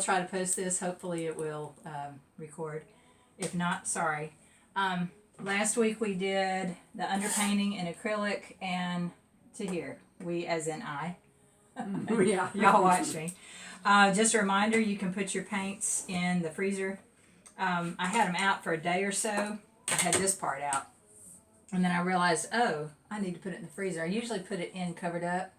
try to post this. Hopefully it will record. If not, sorry. Last week we did the underpainting in acrylic and to here. We, as in I. Yeah. Y'all watch me. Just a reminder, you can put your paints in the freezer. I had them out for a day or so. I had this part out. And then I realized, oh, I need to put it in the freezer. I usually put it in covered up,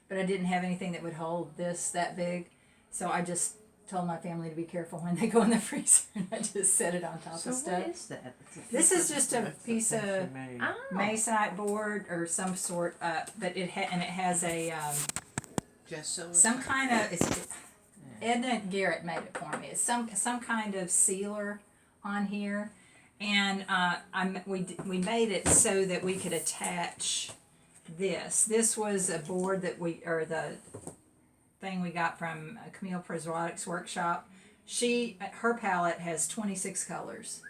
but I didn't have anything that would hold this that big. So I just told my family to be careful when they go in the freezer, and I just set it on top of stuff. What is that? This is just a piece of masonite board or some sort, but it has a Just so some kind of Edna Garrett made it for me. It's some kind of sealer on here, and we made it so that we could attach this. This was a board that the thing we got from Camille Priswatik's workshop. Her palette has 26 colors,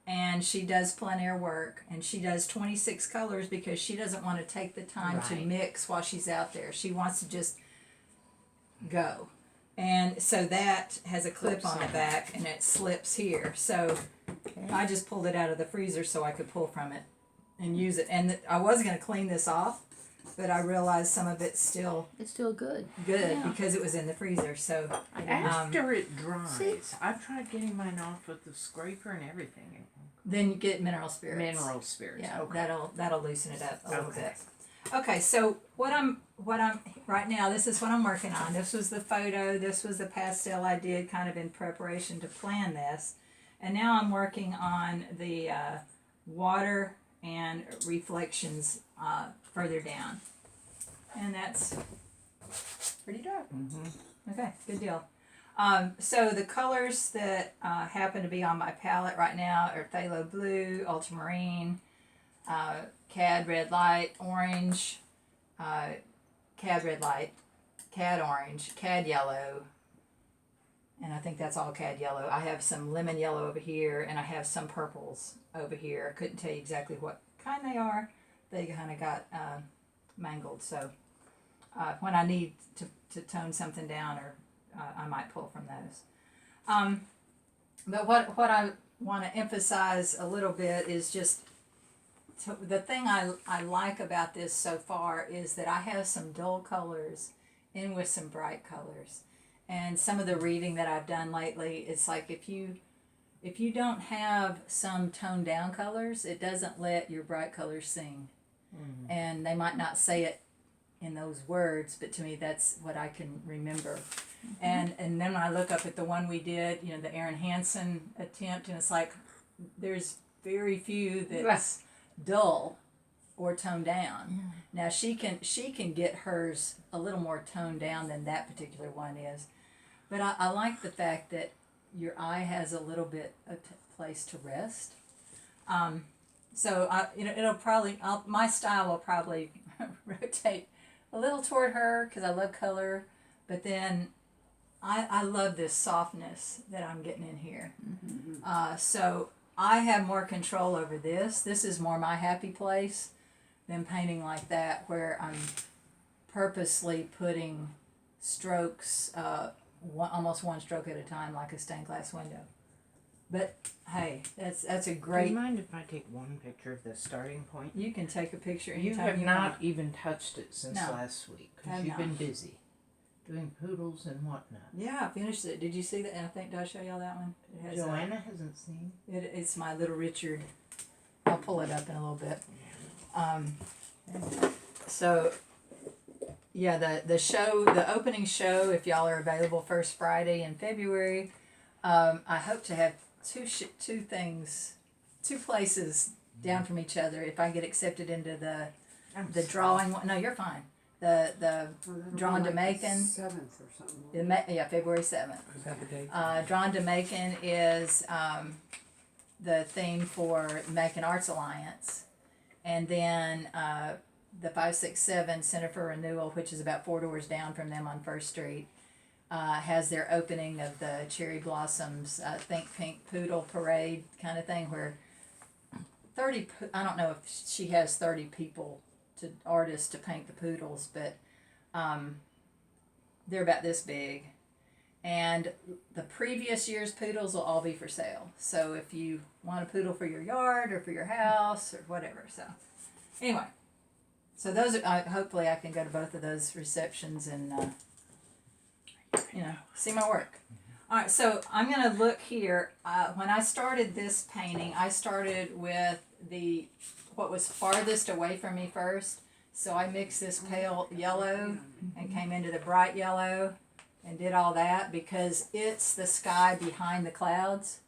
and she does plein air work, and she does 26 colors because she doesn't want to take the time to mix while she's out there. She wants to just go. And so that has a clip on the back, and it slips here. So I just pulled it out of the freezer so I could pull from it and use it. And I was going to clean this off, but I realized some of it's still good. Because it was in the freezer. So after it dries, I've tried getting mine off with the scraper and everything. Then you get mineral spirits. Mineral spirits. Yeah, okay. that'll loosen it up a little bit. Okay, so what I'm right now, this is what I'm working on. This was the photo, this was the pastel I did kind of in preparation to plan this. And now I'm working on the water and reflections further down. And that's pretty dark. Mm-hmm. Okay, good deal. So the colors that happen to be on my palette right now are phthalo blue, ultramarine, cad red light, orange, cad red light, cad orange, cad yellow, and I think that's all cad yellow. I have some lemon yellow over here, and I have some purples over here. I couldn't tell you exactly what kind they are. They kind of got mangled, so when I need to tone something down, or I might pull from those. But what I want to emphasize a little bit is just the thing I like about this so far is that I have some dull colors in with some bright colors. And some of the reading that I've done lately, it's like if you don't have some toned down colors, it doesn't let your bright colors sing. Mm-hmm. And they might not say it in those words, but to me that's what I can remember. Mm-hmm. And then when I look up at the one we did, the Erin Hansen attempt, and it's like there's very few that's dull or toned down. Now she can get hers a little more toned down than that particular one is, but I like the fact that your eye has a little bit of place to rest. So it'll probably my style will probably rotate a little toward her because I love color, but then I love this softness that I'm getting in here. Mm-hmm. So I have more control over this. This is more my happy place than painting like that, where I'm purposely putting strokes, almost one stroke at a time, like a stained glass window. But hey, that's a great. Do you mind if I take one picture of the starting point? You can take a picture anytime you have you not want. even touched it since last week because you've been busy doing poodles and whatnot. Yeah, I finished it. Did you see that? And I think, did I show y'all that one? It has Joanna hasn't seen. It's my little Richard. I'll pull it up in a little bit. So, yeah, the opening show, if y'all are available first Friday in February, I hope to have two places down from each other if I get accepted into the drawing one. No, you're fine. The Drawn to Macon. 7th or something. February 7th. Is that the date? Drawn to Macon is the theme for Macon Arts Alliance. And then the 567 Center for Renewal, which is about 4 doors down from them on 1st Street, has their opening of the Cherry Blossoms Think Pink Poodle Parade kind of thing, where I don't know if she has 30 artists to paint the poodles, but they're about this big. And the previous year's poodles will all be for sale. So if you want a poodle for your yard or for your house or whatever. So anyway, so those are, hopefully I can go to both of those receptions and, see my work. All right, so I'm going to look here. When I started this painting, I started with what was farthest away from me first. So I mixed this pale yellow and came into the bright yellow and did all that because it's the sky behind the clouds.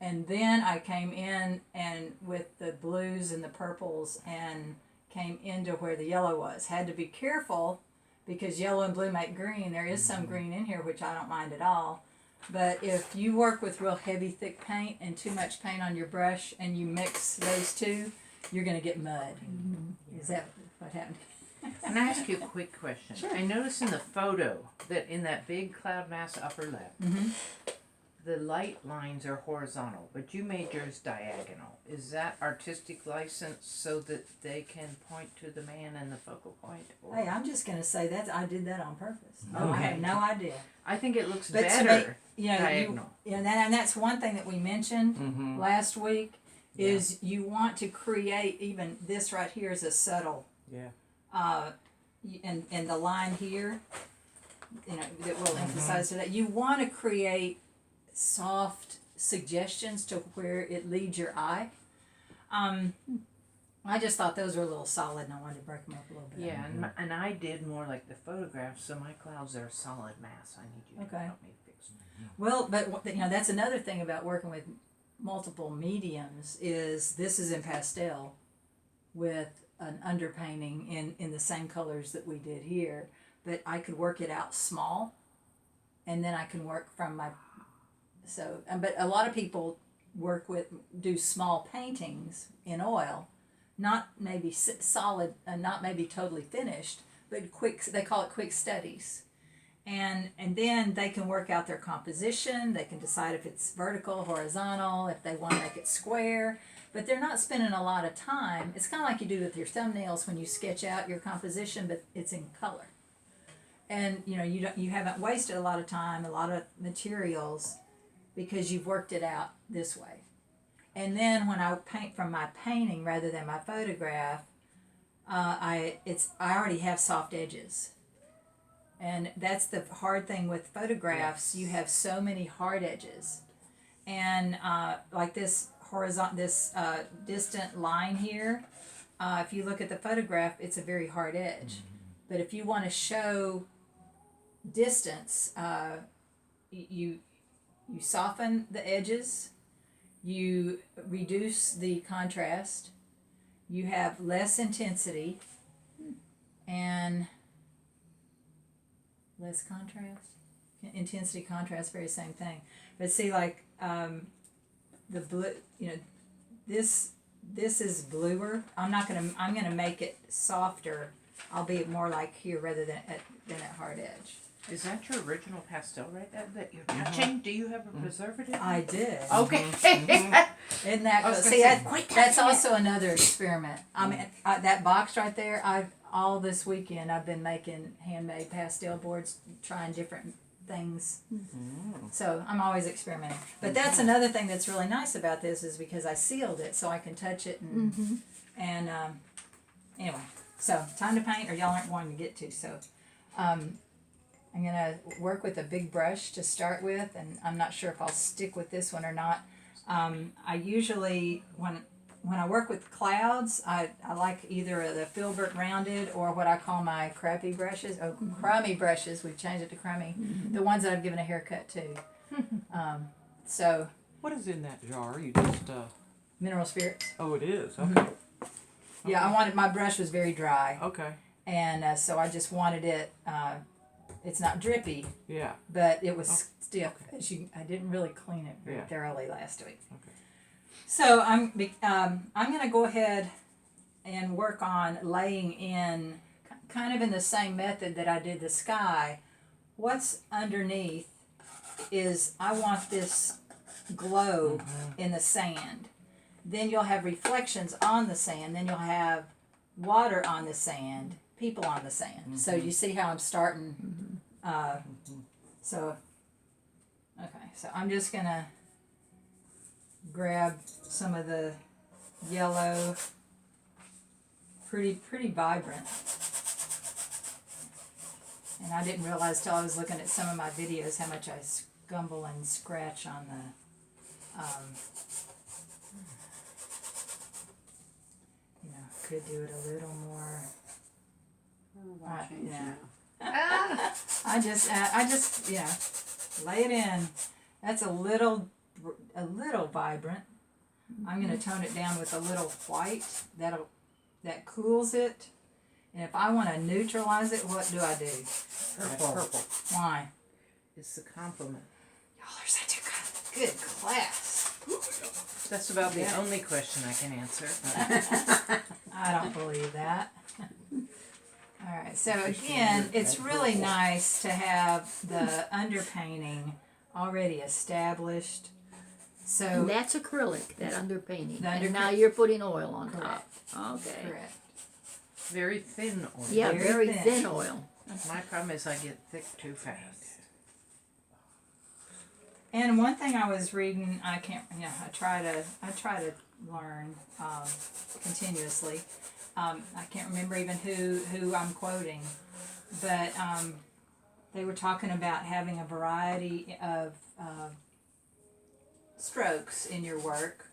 And then I came in and with the blues and the purples and came into where the yellow was. Had to be careful because yellow and blue make green. There is some green in here, which I don't mind at all. But if you work with real heavy, thick paint and too much paint on your brush and you mix those two, you're going to get mud. Is that what happened? Can I ask you a quick question? Sure. I noticed in the photo that in that big cloud mass upper left, the light lines are horizontal, but you made yours diagonal. Is that artistic license so that they can point to the man and the focal point? Or? Hey, I'm just going to say that I did that on purpose. I Okay. have no idea. I think it looks But better diagonal. And that's one thing that we mentioned last week is you want to create, even this right here is a subtle. Yeah. And the line here, that will emphasize that you want to create soft suggestions to where it leads your eye. I just thought those were a little solid, and I wanted to break them up a little bit. Yeah, and I did more like the photographs, so my clouds are a solid mass. I need you to help me fix them. Well, but that's another thing about working with multiple mediums is this is in pastel with an underpainting in the same colors that we did here, but I could work it out small, and then I can work from my. So, but a lot of people do small paintings in oil, not maybe solid, not maybe totally finished, but quick. They call it quick studies, and then they can work out their composition. They can decide if it's vertical, horizontal, if they want to make it square. But they're not spending a lot of time. It's kind of like you do with your thumbnails when you sketch out your composition, but it's in color, and you haven't wasted a lot of time, a lot of materials, because you've worked it out this way. And then when I paint from my painting rather than my photograph, I already have soft edges. And that's the hard thing with photographs. You have so many hard edges. And like this distant line here, if you look at the photograph, it's a very hard edge. But if you want to show distance, you soften the edges, you reduce the contrast, you have less intensity, and less contrast. Intensity, contrast, very same thing. But see, like the blue, this is bluer. I'm gonna make it softer. I'll be more like here rather than at hard edge. Is that your original pastel right there that you're touching? Do you have a preservative? I did. Okay. Isn't that cool? See, that's also another experiment. I mean, that box right there, all this weekend I've been making handmade pastel boards, trying different things. So I'm always experimenting. But that's another thing that's really nice about this is because I sealed it so I can touch it and anyway. So time to paint, or y'all aren't wanting to get to. So I'm going to work with a big brush to start with, and I'm not sure if I'll stick with this one or not. I usually, when I work with clouds, I like either the filbert rounded or what I call my crappy brushes. Oh, crummy brushes. We've changed it to crummy. The ones that I've given a haircut to. So. What is in that jar? You just Mineral spirits. Oh, it is. Okay. Yeah, my brush was very dry. Okay. And so I just wanted it. It's not drippy. Yeah. But it was stiff. I didn't really clean it very thoroughly last week. Okay. So I'm going to go ahead and work on laying in, kind of in the same method that I did the sky. What's underneath is I want this glow in the sand. Then you'll have reflections on the sand. Then you'll have water on the sand, people on the sand. So you see how I'm starting. So so I'm just gonna grab some of the yellow, pretty vibrant. And I didn't realize till I was looking at some of my videos how much I scumble and scratch on the, could do it a little more. Change yeah. now. I just, lay it in. That's a little vibrant. I'm gonna tone it down with a little white. That cools it. And if I want to neutralize it, what do I do? Purple. Why? It's the complement. Y'all are such a good class. That's about the only question I can answer. I don't believe that. All right, so again, it's really nice to have the underpainting already established. So And that's acrylic, that underpainting. The And now you're putting oil on top. Okay. correct. Very thin oil. Yeah, Very very thin. thin oil. My problem is I get thick too fast. And one thing I was reading, I try to learn continuously. I can't remember even who I'm quoting, but they were talking about having a variety of strokes in your work,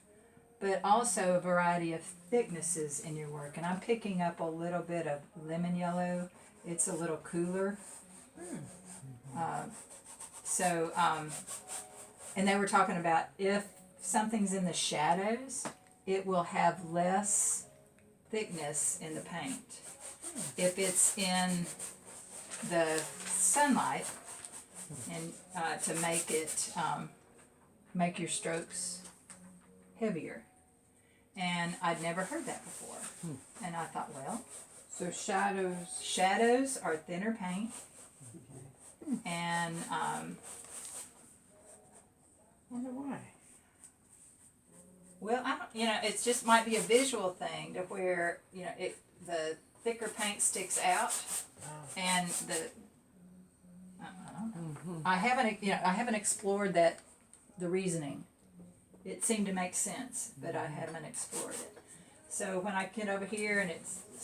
but also a variety of thicknesses in your work. And I'm picking up a little bit of lemon yellow. It's a little cooler. And they were talking about if something's in the shadows, it will have less thickness in the paint. If it's in the sunlight, and to make it make your strokes heavier. And I'd never heard that before. And I thought, well, So shadows. shadows are thinner paint, and Wonder why. well, I don't, it's just might be a visual thing to where the thicker paint sticks out, and I don't know. I haven't explored the reasoning. It seemed to make sense, but I haven't explored it. So when I get over here and it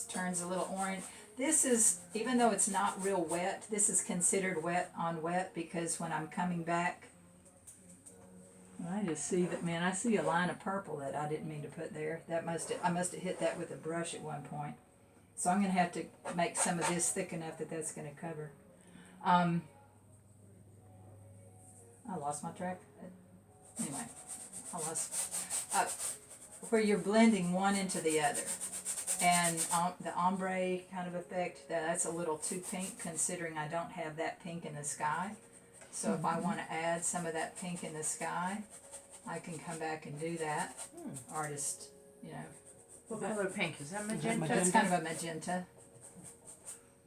turns a little orange, this is, even though it's not real wet, this is considered wet on wet, because when I'm coming back, I just see that, man, I see a line of purple that I didn't mean to put there. I must have hit that with a brush at one point. So I'm going to have to make some of this thick enough that that's going to cover. I lost my track. Anyway, where you're blending one into the other. And the ombre kind of effect, that's a little too pink considering I don't have that pink in the sky. So if I want to add some of that pink in the sky, I can come back and do that. Artist, What color pink? Is that magenta? That's kind of a magenta.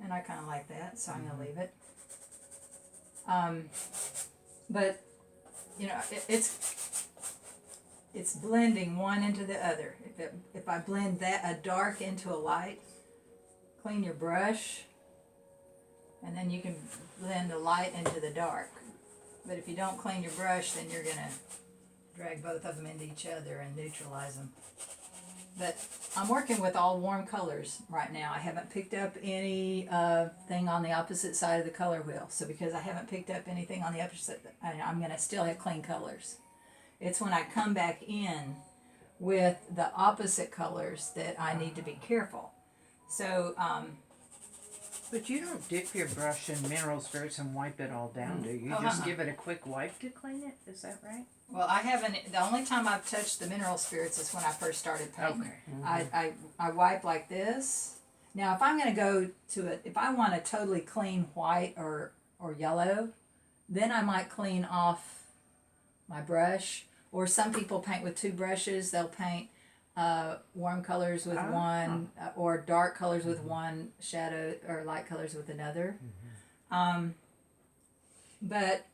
And I kind of like that, so I'm going to leave it. But, it's blending one into the other. If I blend a dark into a light, clean your brush, and then you can blend the light into the dark. But if you don't clean your brush, then you're gonna drag both of them into each other and neutralize them. But I'm working with all warm colors right now. I haven't picked up any thing on the opposite side of the color wheel. So because I haven't picked up anything on the opposite, I'm gonna still have clean colors. It's when I come back in with the opposite colors that I need to be careful. So, But you don't dip your brush in mineral spirits and wipe it all down, do you? You just give it a quick wipe to clean it? Is that right? well, I haven't, the only time I've touched the mineral spirits is when I first started painting. Okay. I wipe like this. Now, if I'm going to go to if I want a totally clean white or yellow, then I might clean off my brush. Or some people paint with two brushes. They'll paint warm colors with one, or dark colors with one, shadow or light colors with another. But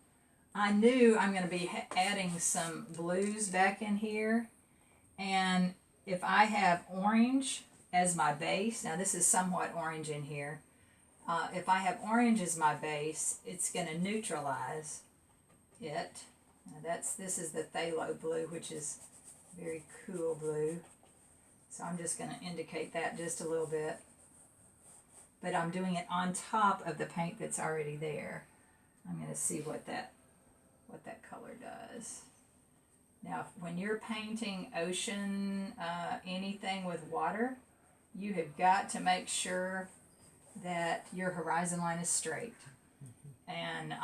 I knew I'm going to be adding some blues back in here. And if I have orange as my base, now this is somewhat orange in here. If I have orange as my base, it's going to neutralize it. This is the phthalo blue, which is very cool blue. So I'm just going to indicate that just a little bit. But I'm doing it on top of the paint that's already there. I'm going to see what that color does. Now, when you're painting ocean, anything with water, you have got to make sure that your horizon line is straight. And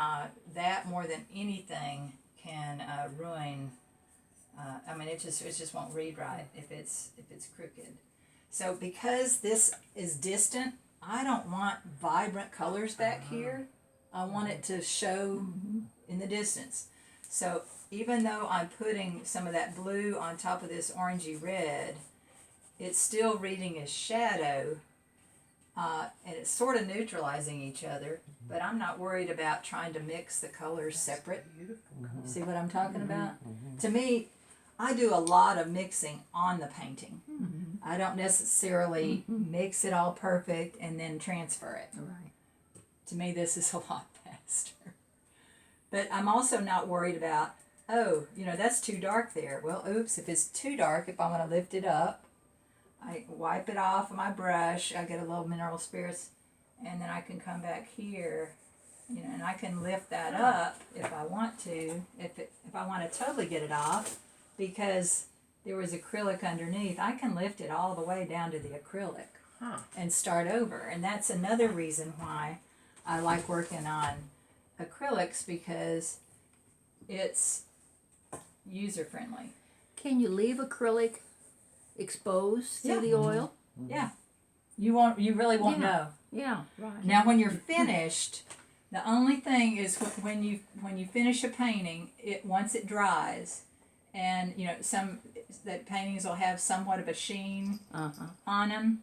that more than anything can ruin. I mean, it just won't read right if it's crooked. So because this is distant, I don't want vibrant colors back here. I want it to show in the distance. So even though I'm putting some of that blue on top of this orangey red, it's still reading as shadow, and it's sort of neutralizing each other, but I'm not worried about trying to mix the colors separate. Beautiful. See what I'm talking about? To me, I do a lot of mixing on the painting. I don't necessarily mix it all perfect and then transfer it. Right. To me, this is a lot faster. But I'm also not worried about, oh, that's too dark there. Well, oops, if it's too dark, if I want to lift it up, I wipe it off with my brush. I get a little mineral spirits, and then I can come back here, and I can lift that up if I want to. If I want to totally get it off, because there was acrylic underneath, I can lift it all the way down to the acrylic and start over. And that's another reason why I like working on acrylics, because it's user friendly. Can you leave acrylic exposed to the oil? Yeah. You really won't know. Yeah, right. Now when you're finished, the only thing is when you finish a painting, once it dries, and some that paintings will have somewhat of a sheen on them,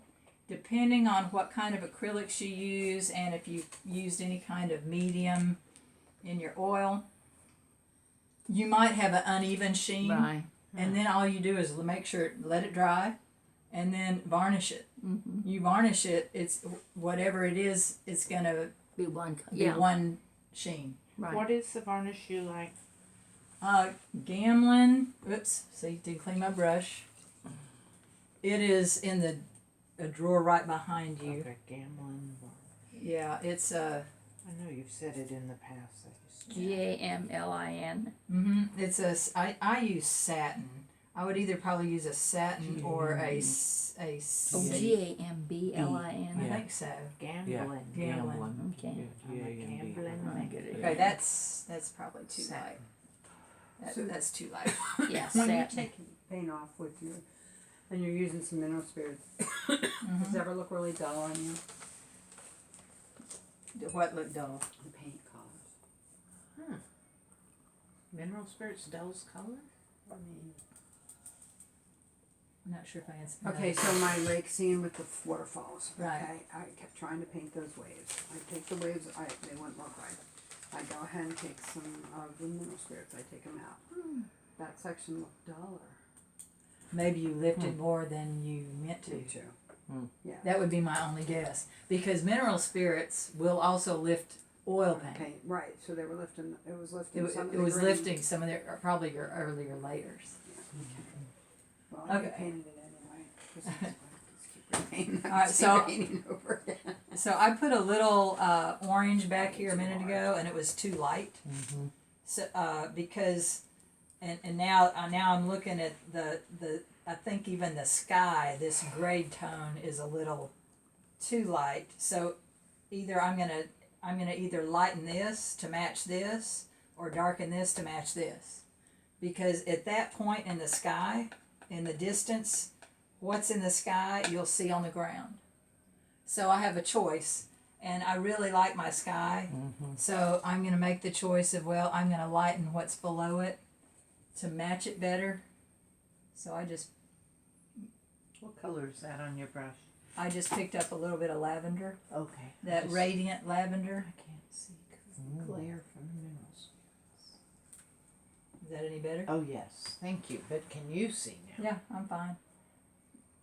depending on what kind of acrylics you use, and if you used any kind of medium in your oil, you might have an uneven sheen. Right. And then all you do is let it dry, and then varnish it. You varnish it, it's whatever it is, it's gonna Be one. be one sheen. Right. What is the varnish you like? Gamblin. Oops. See, didn't clean my brush. It is in a drawer right behind you. Okay, Gamblin varnish. Yeah, it's I know you've said it in the past. GAMLIN. It's I use satin. I would either probably use a satin or a Oh, I GAMBLIN. Yeah. think so. Gamblin. Gamblin. Okay. Gamblin. I get it. Okay, that's probably too Satin. light. That's too light. Yeah, When you're satin. taking paint off with you, and you're using some mineral spirits, does it ever look really dull on you? What looked dull? The paint colors. Mineral spirits dulls color? I mean, I'm not sure if I answered. okay, so my lake scene with the waterfalls. Right. Okay, I kept trying to paint those waves. I take the waves, they wouldn't look right. I go ahead and take some of the mineral spirits. I take them out. That section looked duller. Maybe you lifted more than you meant to. Me too. Yeah. That would be my only guess, because mineral spirits will also lift oil paint. Right. So they were lifting. It was lifting. It some of it the was green. lifting some of their probably your earlier layers. Yeah, okay. Well, I Okay. painted it anyway. Just keep repainting. All right, so- painting over again. So I put a little orange back here a minute ago, and it was too light. So because, and now I'm looking at the I think even the sky, this gray tone is a little too light. So either I'm gonna either lighten this to match this, or darken this to match this, because at that point in the sky, in the distance, what's in the sky you'll see on the ground. So I have a choice, and I really like my sky, so I'm going to make the choice of, well, I'm going to lighten what's below it to match it better. So What color is that on your brush? I just picked up a little bit of lavender, Okay. that Just- radiant lavender. I can't see because of the glare from the minerals. Is that any better? Oh yes, thank you. But can you see now? Yeah, I'm fine.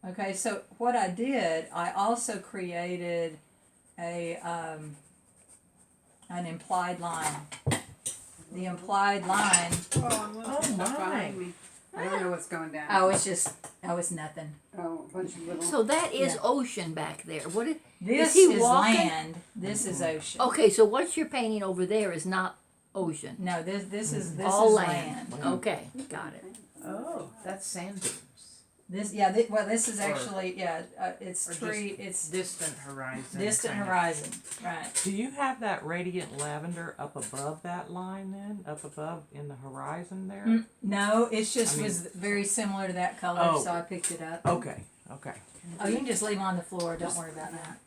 Okay, so what I did, I also created an implied line the implied line. Oh my. Behind me. I don't know what's going down. Oh, it's nothing. Oh, a bunch of little. So that is Yeah. ocean back there. What is? This he is walking? land. This is ocean. Okay, so what you're painting over there is not ocean. No, this is All land. Okay, got it. Oh, that's sand dunes. This well, this is actually it's Or tree. just It's distant horizon. distant kind of. horizon. Right. Do you have that radiant lavender up above that line then? Up above in the horizon there? No, it's just I mean- was very similar to that color, Oh. so I picked it up. Okay, okay. Oh, you can just leave them on the floor. Don't worry about that.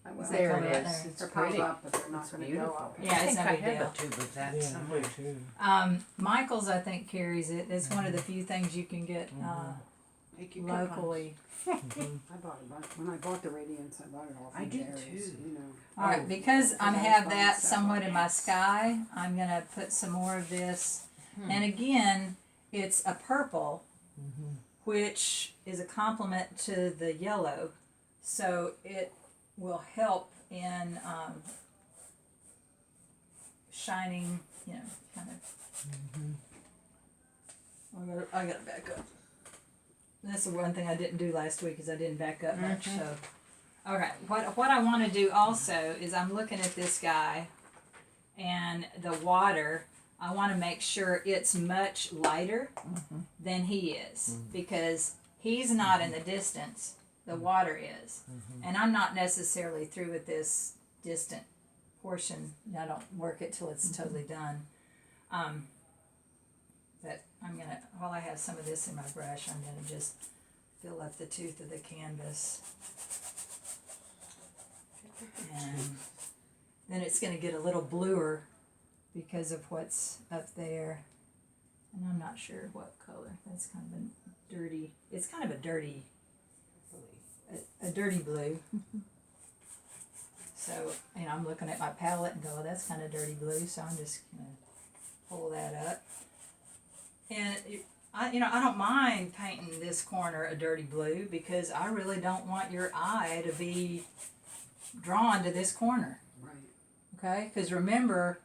I will. There color it right is. there. It's They're piled pretty. up, but they're not It's going to go beautiful. up. Yeah, I it's think no I big have deal. a tube of that Yeah, somewhere. me too. Michael's, I think, carries it. It's one of the few things you can get Take your coupons. locally. I bought a bunch. When I bought the Radiance, I bought it all from I did Jerry's, too. You know. All right, Oh, because I because I have found that several. somewhat in my sky, I'm gonna put some more of this. And again, it's a purple, which is a complement to the yellow, so it will help in shining. You know, kind of. I gotta back up. That's the one thing I didn't do last week is I didn't back up much. So, okay. What I want to do also is I'm looking at this guy, and the water. I want to make sure it's much lighter than he is because he's not in the distance. The water is, and I'm not necessarily through with this distant portion. I don't work it till it's totally done. But I'm gonna, while I have some of this in my brush, I'm gonna just fill up the tooth of the canvas. And then it's gonna get a little bluer because of what's up there. And I'm not sure what color. That's kind of a dirty, it's kind of a dirty blue. So, and I'm looking at my palette and go, oh, that's kind of dirty blue, so I'm just gonna pull that up. And I don't mind painting this corner a dirty blue because I really don't want your eye to be drawn to this corner. Right. Okay? Because remember,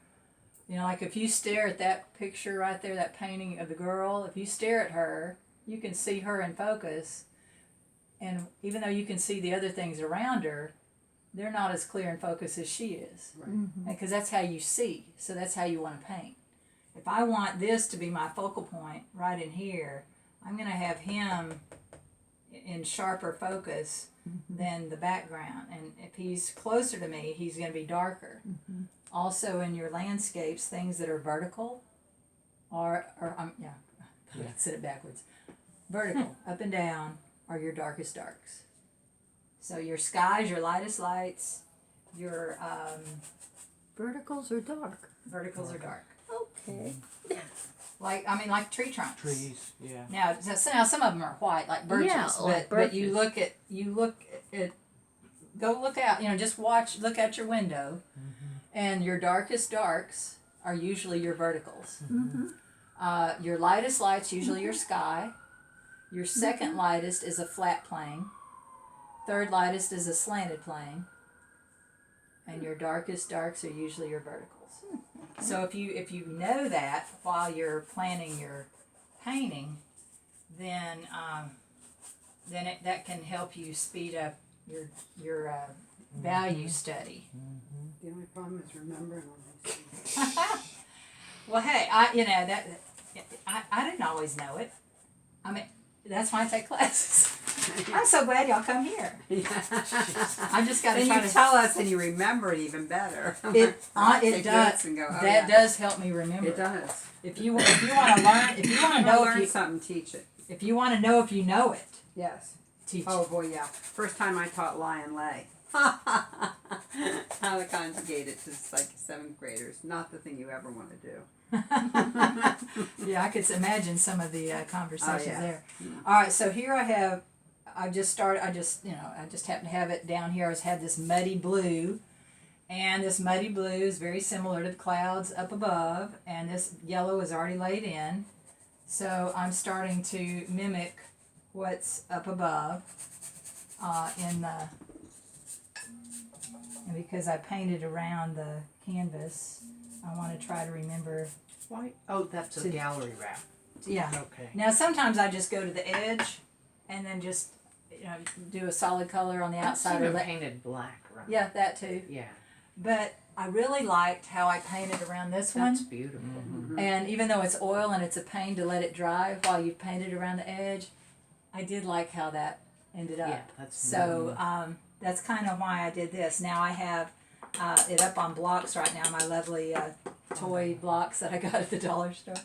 like if you stare at that picture right there, that painting of the girl, if you stare at her, you can see her in focus. And even though you can see the other things around her, they're not as clear in focus as she is. Right. Because that's how you see. So that's how you want to paint. If I want this to be my focal point right in here, I'm going to have him in sharper focus than the background. And if he's closer to me, he's going to be darker. Also in your landscapes, things that are vertical I said it backwards. Vertical, up and down, are your darkest darks. So your skies, your lightest lights, your Verticals are dark. verticals are dark. Okay. Like tree trunks. Trees, yeah. Now some of them are white, like birches. Yeah, like but you birches. look at go look out. Just look out your window, and your darkest darks are usually your verticals. Your lightest light's usually your sky. Your second lightest is a flat plane. Third lightest is a slanted plane. And your darkest darks are usually your verticals. So if you know that while you're planning your painting, then that can help you speed up your value study. The only problem is remembering all these things. Well, hey, I didn't always know it. I mean, that's why I take classes. I'm so glad y'all come here. I just got to Then try you to tell us and you remember it even better. It I it take does notes and go, oh, that yeah. does help me remember. It does. If you want to learn, if you want to know learn if you something, teach it. if you want to know if you know it, Yes. teach Oh it. boy, yeah. First time I taught lie and lay. How to conjugate it to like 7th graders. Not the thing you ever want to do. Yeah, I could imagine some of the conversations yeah. there. All right, so here I just happen to have it down here. I have this muddy blue, and this muddy blue is very similar to the clouds up above, and this yellow is already laid in. So I'm starting to mimic what's up above and because I painted around the canvas, I want to try to remember off-white? Oh, that's a To- gallery wrap. Yeah. Okay. Now sometimes I just go to the edge, and then just do a solid color on the I've outside. seen Or them let, painted black. Right? yeah, that too. Yeah. But I really liked how I painted around this That's one. beautiful. Mm-hmm. And even though it's oil and it's a pain to let it dry while you've painted around the edge, I did like how that ended up. Yeah, that's So that's kind of why I did this. Now I have it up on blocks right now, my lovely toy blocks that I got at the dollar store.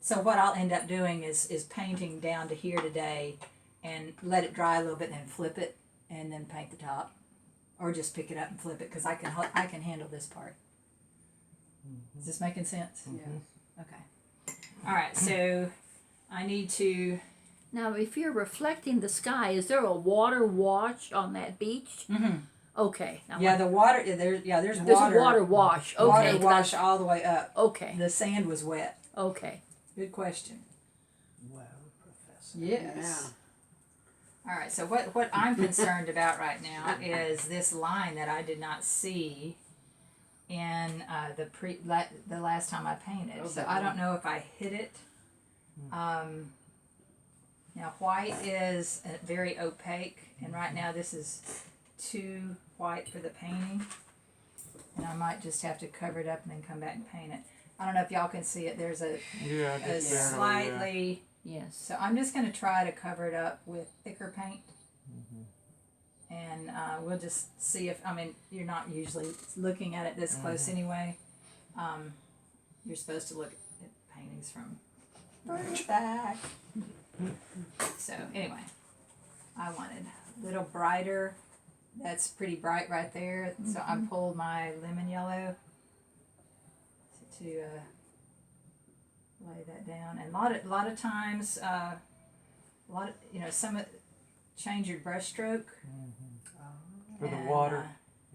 So what I'll end up doing is painting down to here today and let it dry a little bit and then flip it and then paint the top. Or just pick it up and flip it because I can handle this part. Is this making sense? Yes. Okay. All right, so I need to. Now, if you're reflecting the sky, is there a water wash on that beach? Mm-hmm. Okay. Now Yeah, the water. There's there's water. a water wash. Okay. Water that's- wash all the way up. Okay. The sand was wet. Okay. Good question. Wow, Professor. Yes. All right. So what I'm concerned about right now is this line that I did not see in the last time I painted. Oh, So that I one. don't know if I hit it. Now white is very opaque, and right now this is too white for the painting, and I might just have to cover it up and then come back and paint it. I don't know if y'all can see it. There's a Yeah, just barely, slightly. Yes. So I'm just going to try to cover it up with thicker paint. And we'll just see if, you're not usually looking at it this close anyway. You're supposed to look at paintings from further back. So anyway, I wanted a little brighter. That's pretty bright right there. So I pulled my lemon yellow to lay that down. And a lot of times, change your brush stroke. for the and, water.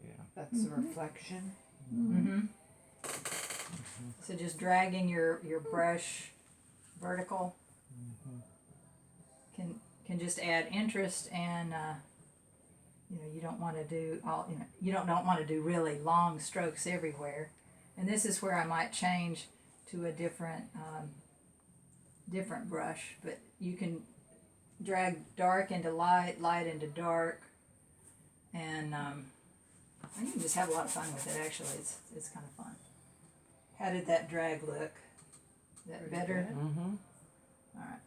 Yeah. That's the reflection. So just dragging your brush vertical can just add interest, and you don't want to do you don't want to do really long strokes everywhere. And this is where I might change to a different brush, but you can drag dark into light, light into dark, and you can just have a lot of fun with it. Actually, it's kind of fun. How did that drag look? Is that better? Mm-hmm. All right.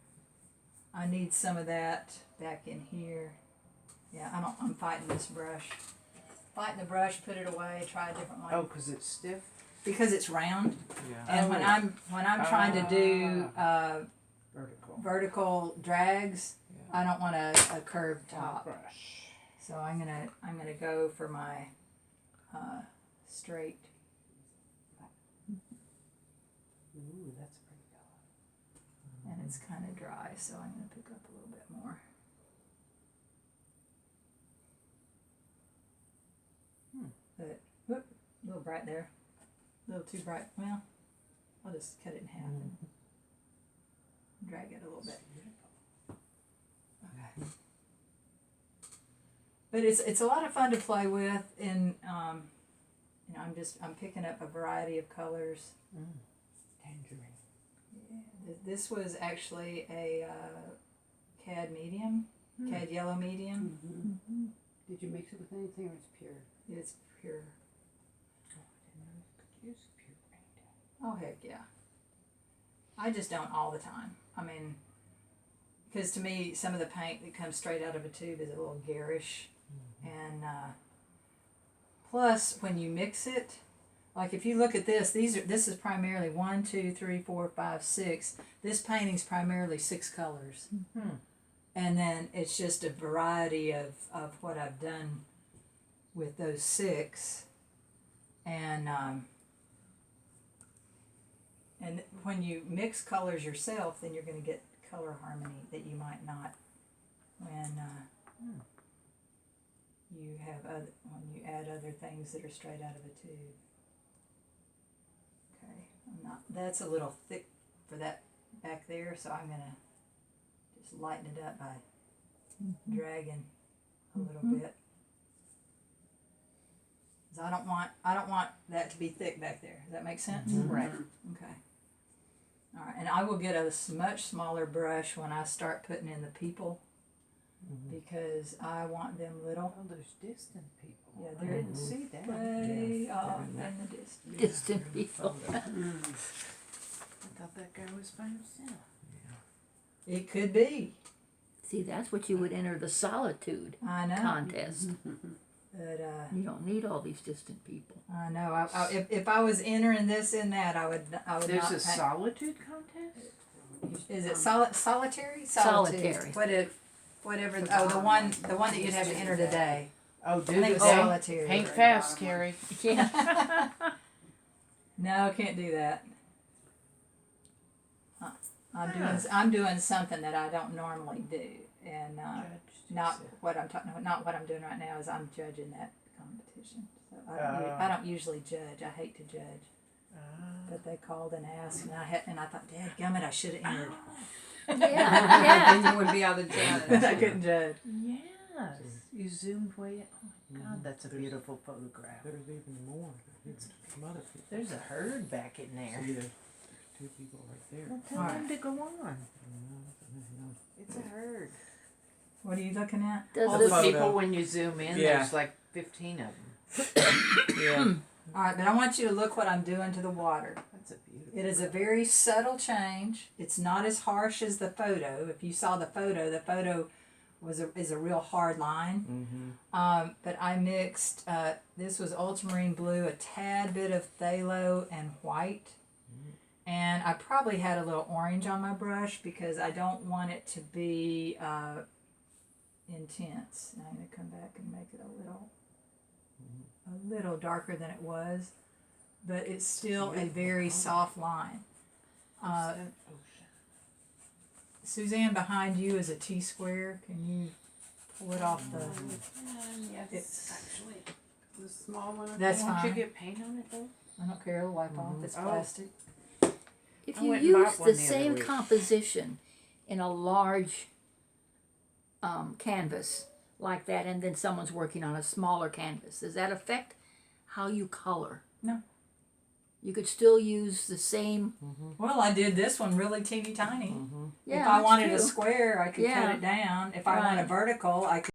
I need some of that back in here. Yeah, I'm fighting this brush. Fighting the brush, put it away, try a different one. Oh, because it's stiff? Because it's round. Yeah. And when I'm trying to do Vertical. vertical drags, Yeah. I don't want a curved top. Brush. So I'm gonna go for my straight. Ooh, that's a pretty color. And it's kind of dry, so I'm going to pick up a little bit more. But, whoop, a little bright there. A little too bright. Well, I'll just cut it in half and drag it a little bit. Okay. But it's a lot of fun to play with, and I'm picking up a variety of colors. Tangerine. This was actually a CAD medium, CAD yellow medium. Mm-hmm. Did you mix it with anything, or it's pure? It's pure. Oh, I didn't know you could use pure paint. Oh, heck yeah. I just don't all the time. Because to me, some of the paint that comes straight out of a tube is a little garish. And plus, when you mix it, like if you look at this, this is primarily 1, 2, 3, 4, 5, 6. This painting's primarily 6 colors. And then it's just a variety of what I've done with those 6. And when you mix colors yourself, then you're going to get color harmony that you might not when when you add other things that are straight out of a tube. Okay, that's a little thick for that back there, so I'm gonna just lighten it up by dragging a little bit. 'Cause I don't want that to be thick back there. Does that make sense? Right. Okay. All right, and I will get a much smaller brush when I start putting in the people because I want them little. Oh, there's distant people. Yeah, I they're didn't see that. way off in the distance. Distant people. I thought that guy was by himself. It could be. See, that's what you would enter the solitude I know. contest. But You don't need all these distant people. I know. If I was entering this in that, I would There's not. a solitude contest? Is it solitary? Solitary. Whatever. Oh, the one that you'd have to enter today. Oh, I do think the it's thing. solitary. Paint fast, Carrie. Yeah. No, can't do that. I'm doing something that I don't normally do, and not what I'm talking. Not what I'm doing right now. Is I'm judging that competition. So I don't usually judge. I hate to judge. But they called and asked, and I thought, dadgummit, I should have entered. Yeah. Then you would be able to judge. But I couldn't judge. Yes. You zoomed way in. Oh my God, that's a beautiful photograph. There's even more. There's some other people. There's a herd back in there. See, there's two people right there. Well, tell All them to go on. No. It's a herd. What are you looking at? Does All the the photo. people, when you zoom in, Yeah. there's like 15 of them. Yeah. All right, but I want you to look what I'm doing to the water. That's a beautiful. It is a very subtle change. It's not as harsh as the photo. If you saw the photo is a real hard line. But I mixed, this was ultramarine blue, a tad bit of phthalo and white. And I probably had a little orange on my brush because I don't want it to be intense. And I'm going to come back and make it a little darker than it was. But it's still a very soft line. Suzanne, behind you is a T-square. Can you pull it off the... Yes. It's, Actually, the small one. That's Won't you fine. get paint on it though? I don't care. It'll wipe off. It's Oh. plastic. If I you went and bought use one the the other same week. composition in a large canvas like that, and then someone's working on a smaller canvas, does that affect how you color? No. You could still use the same. Well, I did this one really teeny tiny. Yeah, If I that's wanted true. a square, I could Yeah. cut it down. If I want a Right. vertical, I could